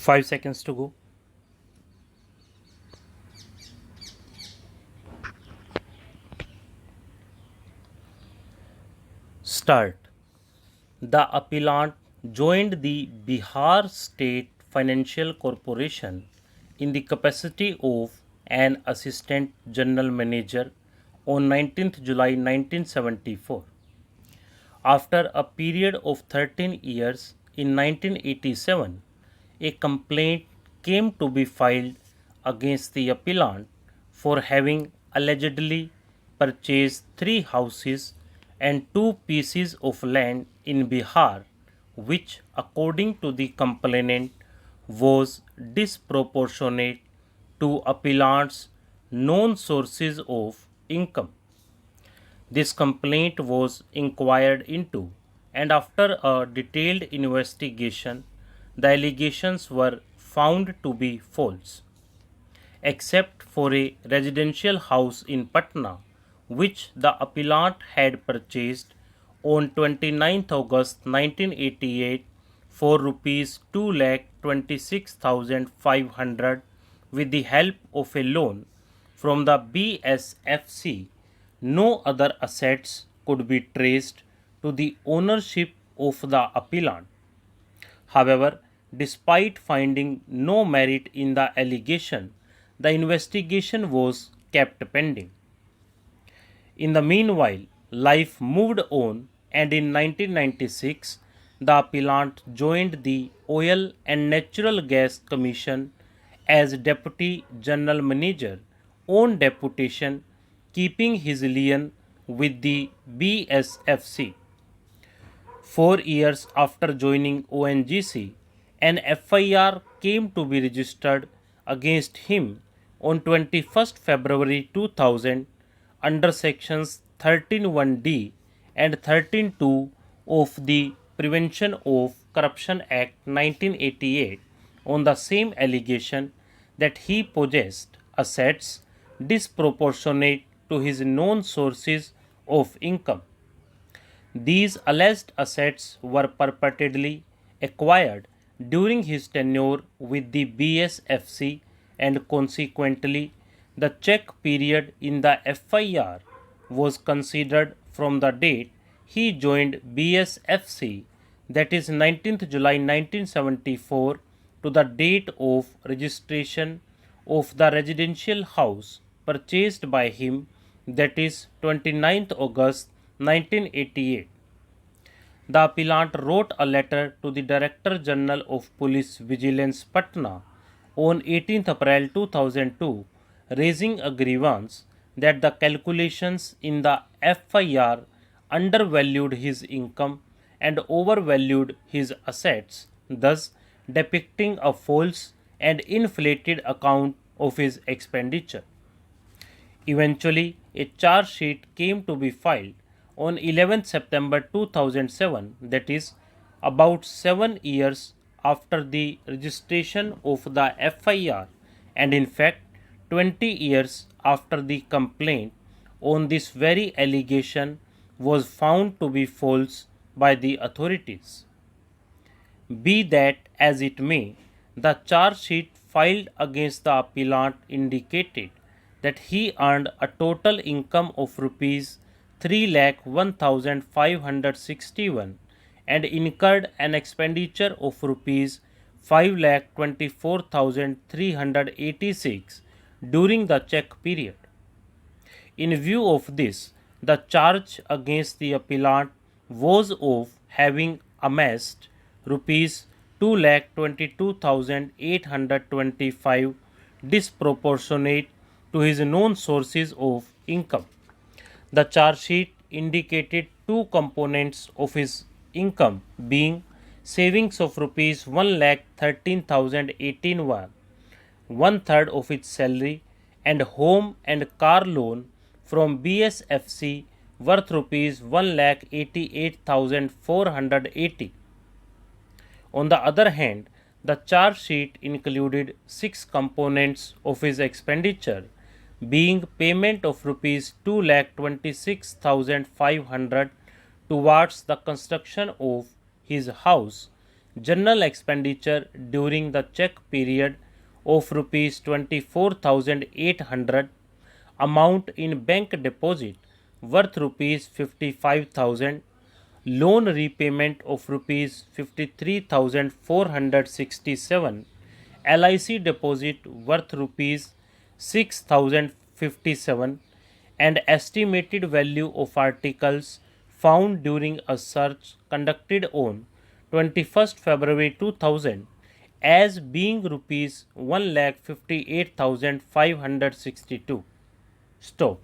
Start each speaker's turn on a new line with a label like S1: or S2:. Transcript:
S1: 5 seconds to go. Start. The appellant joined the Bihar State Financial Corporation in the capacity of an assistant general manager on 19th July 1974. After a period of 13 years in 1987, a complaint came to be filed against the appellant for having allegedly purchased 3 houses and 2 pieces of land in Bihar, which, according to the complainant, was disproportionate to appellant's known sources of income. This complaint was inquired into, and after a detailed investigation, the allegations were found to be false, except for a residential house in Patna, which the appellant had purchased on 29th August 1988 for rupees 2,26,500 with the help of a loan from the BSFC. No other assets could be traced to the ownership of the appellant. However, despite finding no merit in the allegation, the investigation was kept pending. In the meanwhile, life moved on, and in 1996, the appellant joined the Oil and Natural Gas Commission as Deputy General Manager on deputation, keeping his lien with the BSFC. 4 years after joining ONGC, an FIR came to be registered against him on 21st February 2000 under sections 13(1)(d) and 13(2) of the Prevention of Corruption Act 1988 on the same allegation that he possessed assets disproportionate to his known sources of income. These alleged assets were purportedly acquired during his tenure with the BSFC, and consequently the check period in the FIR was considered from the date he joined BSFC, that is 19th July 1974, to the date of registration of the residential house purchased by him, that is 29th August 1988. The appellant wrote a letter to the Director General of Police Vigilance Patna on 18th April 2002, raising a grievance that the calculations in the FIR undervalued his income and overvalued his assets, thus depicting a false and inflated account of his expenditure. Eventually, a charge sheet came to be filed on 11th September 2007, that is, about 7 years after the registration of the FIR, and in fact 20 years after the complaint on this very allegation was found to be false by the authorities. Be that as it may, the charge sheet filed against the appellant indicated that he earned a total income of rupees 3,01,561 and incurred an expenditure of rupees 5,24,386 during the check period. In view of this, the charge against the appellant was of having amassed rupees 2,22,825 disproportionate to his known sources of income. The charge sheet indicated two components of his income, being savings of rupees 1,13,018, one third of its salary, and home and car loan from BSFC worth rupees 1,88,480. On the other hand, the charge sheet included 6 components of his expenditure, being payment of rupees 2,26,500 towards the construction of his house, General expenditure during the check period of rupees 24,800, amount in bank deposit worth rupees 55,000, loan repayment of rupees 53,467, LIC deposit worth rupees 6,057, and estimated value of articles found during a search conducted on 21st February 2000 as being rupees 1,58,562. Stop.